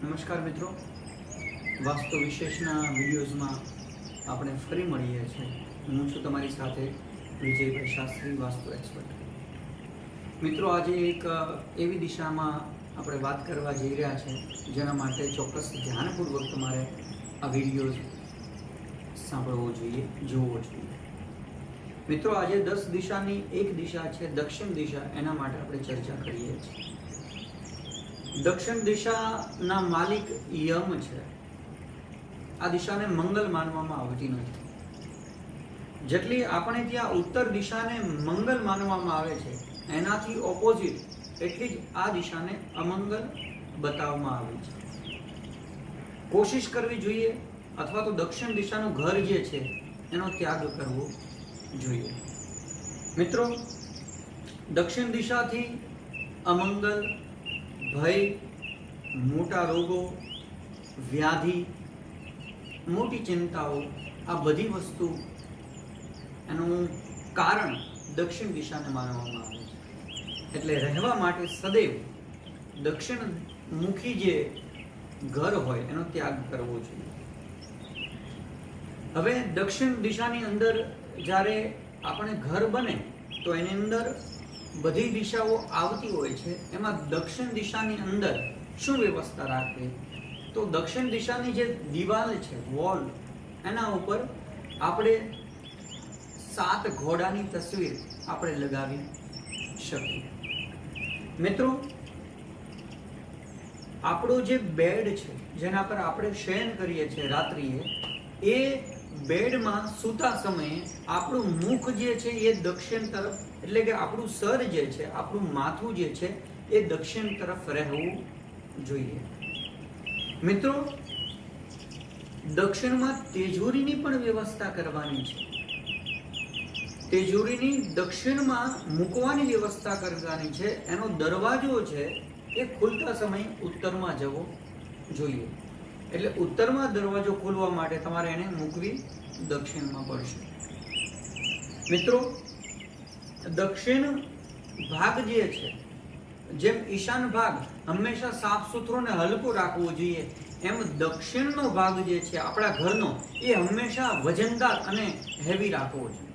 નમસ્કાર મિત્રો, વાસ્તુ વિશેષના વિડીયોઝમાં આપણે ફરી મળીએ છીએ. હું છું તમારી સાથે વિજયભાઈ શાસ્ત્રી, વાસ્તુ એક્સપર્ટ. મિત્રો, આજે એક એવી દિશામાં આપણે વાત કરવા જઈ રહ્યા છે જેના માટે ચોક્કસ ધ્યાનપૂર્વક તમારે આ વિડીયો સાંભળવો જોઈએ, જોવો જોઈએ. મિત્રો, આજે 10 દિશાની એક દિશા છે દક્ષિણ દિશા, એના માટે આપણે ચર્ચા કરીએ છીએ. દક્ષિણ દિશાના માલિક યમ છે. આ દિશાને મંગલ માનવામાં આવતી નથી. જેટલી આપણે ત્યાં ઉત્તર દિશાને મંગલ માનવામાં આવે છે, એનાથી ઓપોઝિટ એટલી જ આ દિશાને અમંગલ બતાવવામાં આવે છે. કોશિશ કરવી જોઈએ, અથવા તો દક્ષિણ દિશાનું ઘર જે છે એનો ત્યાગ કરવો જોઈએ. મિત્રો, દક્ષિણ દિશાથી અમંગલ, ભય, મોટા રોગો, વ્યાધિ, મોટી ચિંતાઓ, આ બધી વસ્તુ એનું કારણ દક્ષિણ દિશાને માનવામાં આવે છે. એટલે રહેવા માટે સદૈવ દક્ષિણ મુખી જે ઘર હોય એનો ત્યાગ કરવો જોઈએ. હવે દક્ષિણ દિશાની અંદર જ્યારે આપણે ઘર બને તો એની અંદર બધી દિશાઓ આવતી હોય છે. એમાં દક્ષિણ દિશાની અંદર શું વ્યવસ્થા રાખવી? તો દક્ષિણ દિશાની જે દિવાલ છે, વોલ, એના ઉપર આપણે 7 ઘોડાની તસવીર આપણે લગાવી શકીએ. મિત્રો, આપણો જે બેડ છે જેના પર આપણે શયન કરીએ છીએ રાત્રિએ, એ બેડમાં સૂતા સમયે આપણું મુખ જે છે એ દક્ષિણ તરફ, એટલે કે આપણું સર જે છે, આપણું માથું જે છે એ દક્ષિણ તરફ રહેવું જોઈએ. મિત્રો, દક્ષિણમાં તિજોરીની પણ વ્યવસ્થા કરવાની છે. તિજોરીની દક્ષિણમાં મૂકવાની વ્યવસ્થા કરવાની છે. એનો દરવાજો છે એ ખુલતા સમયે ઉત્તરમાં જવો જોઈએ. એટલે ઉત્તરમાં દરવાજો ખોલવા માટે તમારે એને મૂકવી દક્ષિણમાં પડશે. મિત્રો, દક્ષિણ ભાગ જે છે, જેમ ઈશાન ભાગ હંમેશા સાફ સુથરો ને હલકો રાખવો જોઈએ, એમ દક્ષિણનો ભાગ જે છે આપણા ઘરનો, એ હંમેશા વજનદાર અને હેવી રાખવો જોઈએ.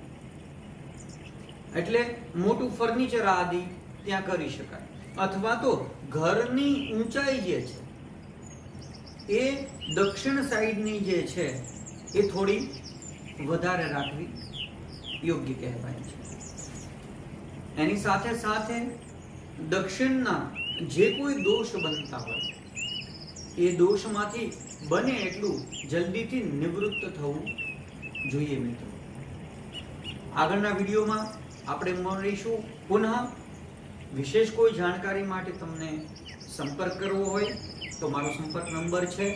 એટલે મોટું ફર્નિચર આદિ ત્યાં કરી શકાય. અથવા તો ઘરની ઊંચાઈ જે છે એ દક્ષિણ સાઈડની જે છે એ થોડી વધારે રાખવી યોગ્ય કહેવાય છે. એની સાથે સાથે દક્ષિણના જે કોઈ દોષ બનતા હોય એ દોષમાંથી બને એટલું જલ્દીથી નિવૃત્ત થવું જોઈએ. મિત્રો, આગળના વિડીયોમાં આપણે મળીશું પુનઃ. વિશેષ કોઈ જાણકારી માટે તમને સંપર્ક કરવો હોય તો મારો સંપર્ક નંબર છે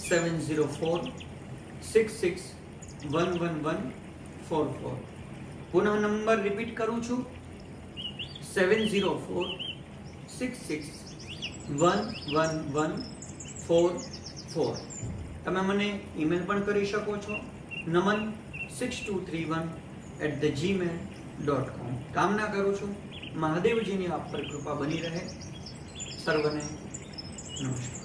7046611144. પુનઃ નંબર રિપીટ કરું છું, 7046611144. તમે મને ઈમેલ પણ કરી શકો છો, naman6231@gmail.com. કામના કરું છું મહાદેવજીની આપ પર કૃપા બની રહે. સર્વને નમસ્કાર.